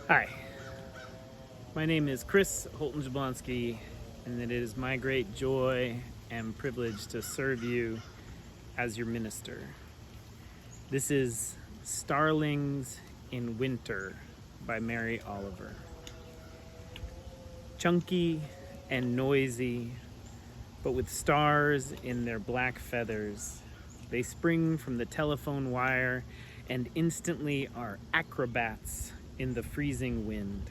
Hi, my name is Chris Holton Jablonski, and it is my great joy and privilege to serve you as your minister. This is Starlings in Winter by Mary Oliver. Chunky and noisy, but with stars in their black feathers, they spring from the telephone wire and instantly are acrobats in the freezing wind.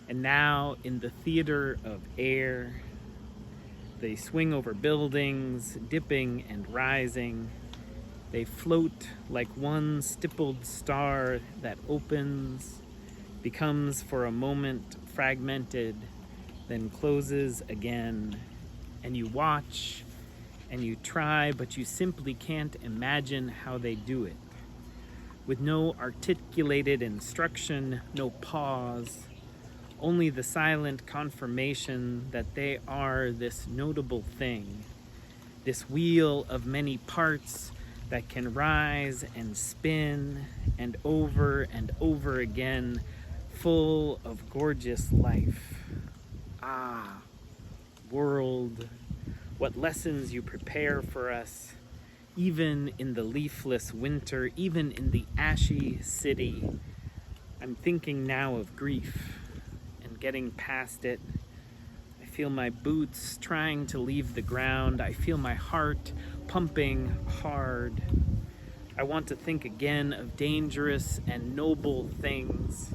And now in the theater of air, they swing over buildings, dipping and rising. They float like one stippled star that opens, becomes for a moment fragmented, then closes again. And you watch and you try, but you simply can't imagine how they do it. With no articulated instruction, no pause, only the silent confirmation that they are this notable thing, this wheel of many parts that can rise and spin and over again, full of gorgeous life. Ah, world, what lessons you prepare for us, even in the leafless winter, even in the ashy city. I'm thinking now of grief and getting past it. I feel my boots trying to leave the ground. I feel my heart pumping hard. I want to think again of dangerous and noble things.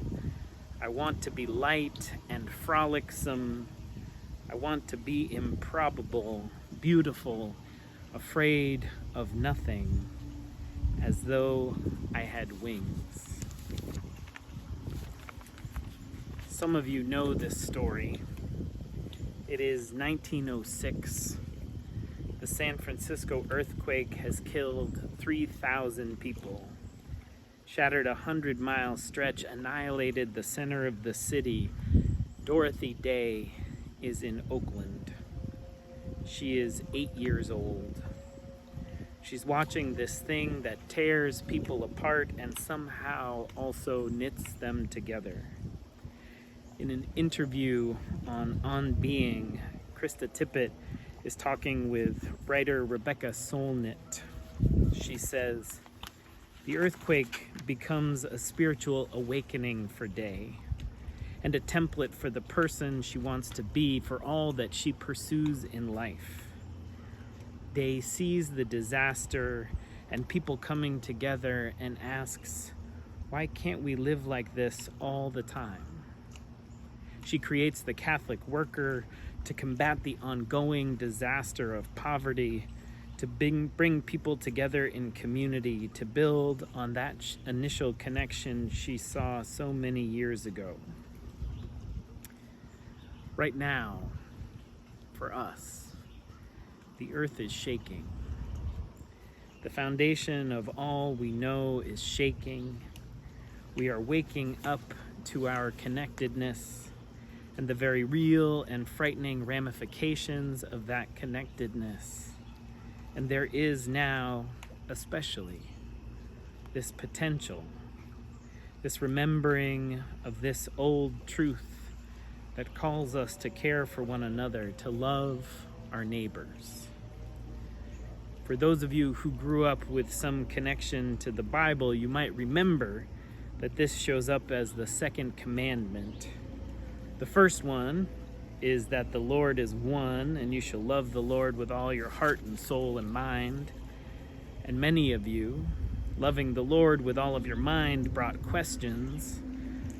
I want to be light and frolicsome. I want to be improbable, beautiful, afraid of nothing, as though I had wings. Some of you know this story. It is 1906. The San Francisco earthquake has killed 3,000 people, shattered a 100-mile stretch, annihilated the center of the city. Dorothy Day is in Oakland. She is 8 years old. She's watching this thing that tears people apart and somehow also knits them together. In an interview on Being, Krista Tippett is talking with writer Rebecca Solnit. She says, "The earthquake becomes a spiritual awakening for Day, and a template for the person she wants to be for all that she pursues in life. Day sees the disaster and people coming together and asks, why can't we live like this all the time? She creates the Catholic Worker to combat the ongoing disaster of poverty, to bring people together in community, to build on that initial connection she saw so many years ago. Right now, for us, the earth is shaking. The foundation of all we know is shaking. We are waking up to our connectedness and the very real and frightening ramifications of that connectedness. And there is now, especially, this potential, this remembering of this old truth that calls us to care for one another, to love our neighbors. For those of you who grew up with some connection to the Bible, you might remember that this shows up as the second commandment. The first one is that the Lord is one, and you shall love the Lord with all your heart and soul and mind. And many of you, loving the Lord with all of your mind, brought questions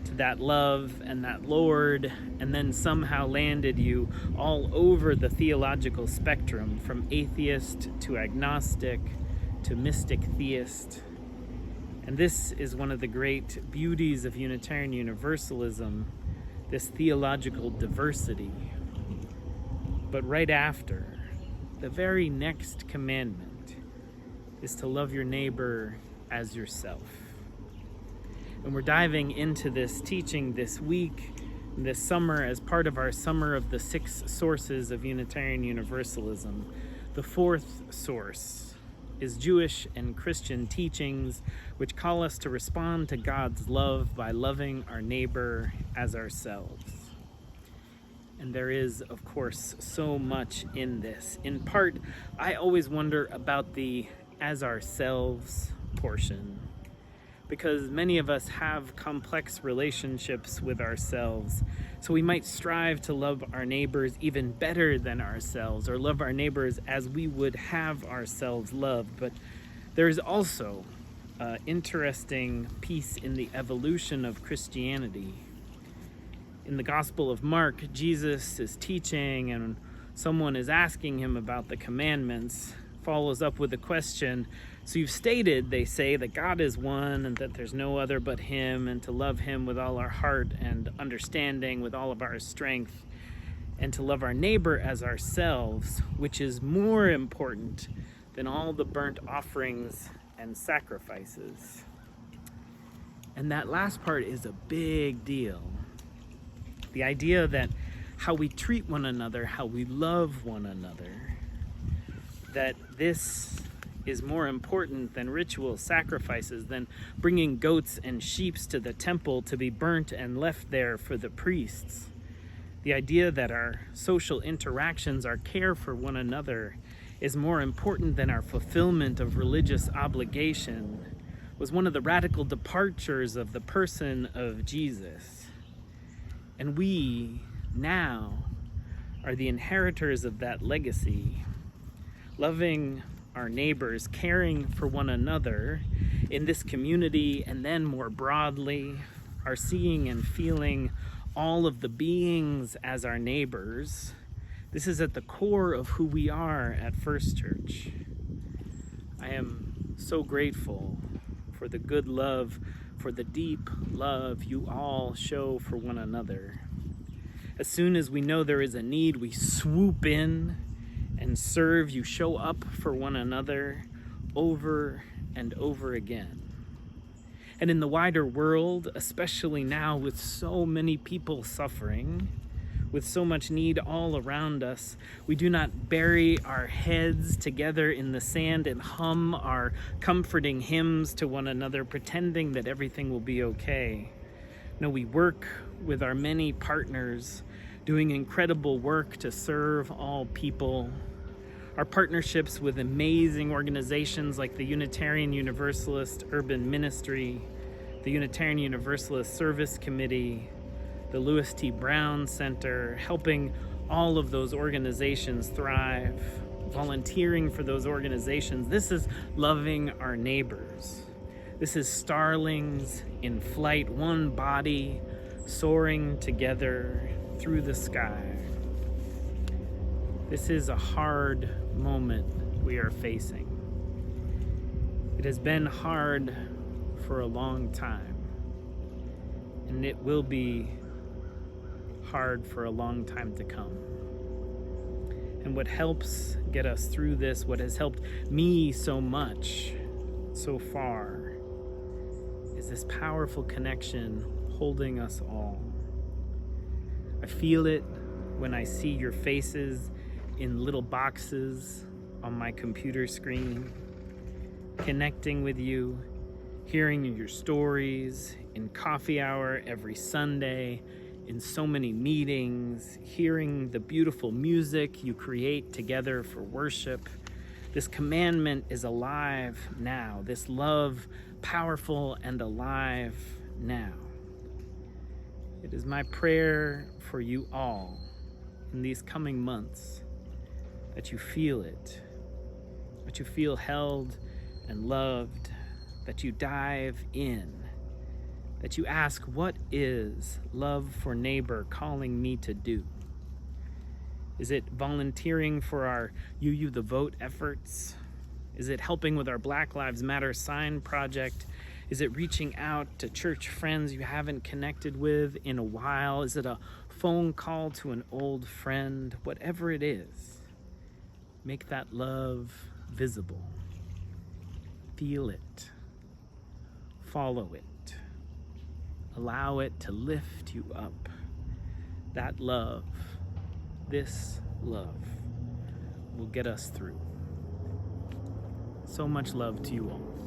to that love and that Lord, and then somehow landed you all over the theological spectrum, from atheist to agnostic to mystic theist. And this is one of the great beauties of Unitarian Universalism, this theological diversity. But right after, the very next commandment is to love your neighbor as yourself. And we're diving into this teaching this week, this summer, as part of our Summer of the Six Sources of Unitarian Universalism. The fourth source is Jewish and Christian teachings which call us to respond to God's love by loving our neighbor as ourselves. And there is, of course, so much in this. In part, I always wonder about the as ourselves portion, because many of us have complex relationships with ourselves. So we might strive to love our neighbors even better than ourselves, or love our neighbors as we would have ourselves loved. But there is also an interesting piece in the evolution of Christianity. In the Gospel of Mark, Jesus is teaching and someone is asking him about the commandments, follows up with a question. So you've stated, they say, that God is one and that there's no other but him, and to love him with all our heart and understanding, with all of our strength, and to love our neighbor as ourselves, which is more important than all the burnt offerings and sacrifices. And that last part is a big deal. The idea that how we treat one another, how we love one another, that this is more important than ritual sacrifices, than bringing goats and sheep to the temple to be burnt and left there for the priests. The idea that our social interactions, our care for one another, is more important than our fulfillment of religious obligation was one of the radical departures of the person of Jesus. And we now are the inheritors of that legacy, loving our neighbors, caring for one another in this community, and then more broadly, are seeing and feeling all of the beings as our neighbors. This is at the core of who we are at First Church. I am so grateful for the good love, for the deep love you all show for one another. As soon as we know there is a need, we swoop in and serve. You show up for one another over and over again. And in the wider world, especially now with so many people suffering, with so much need all around us, we do not bury our heads together in the sand and hum our comforting hymns to one another, pretending that everything will be okay. No, we work with our many partners, doing incredible work to serve all people. Our partnerships with amazing organizations like the Unitarian Universalist Urban Ministry, the Unitarian Universalist Service Committee, the Louis T. Brown Center, helping all of those organizations thrive, volunteering for those organizations. This is loving our neighbors. This is starlings in flight, one body soaring together through the sky. This is a hard moment we are facing. It has been hard for a long time, and it will be hard for a long time to come. And what helps get us through this, what has helped me so much so far, is this powerful connection holding us all. I feel it when I see your faces in little boxes on my computer screen, connecting with you, hearing your stories in coffee hour every Sunday, in so many meetings, hearing the beautiful music you create together for worship. This commandment is alive now. This love, powerful and alive now. It is my prayer for you all in these coming months that you feel it, that you feel held and loved, that you dive in, that you ask, what is love for neighbor calling me to do? Is it volunteering for our You the Vote efforts? Is it helping with our Black Lives Matter sign project? Is it reaching out to church friends you haven't connected with in a while? Is it a phone call to an old friend? Whatever it is, make that love visible. Feel it. Follow it. Allow it to lift you up. That love, this love, will get us through. So much love to you all.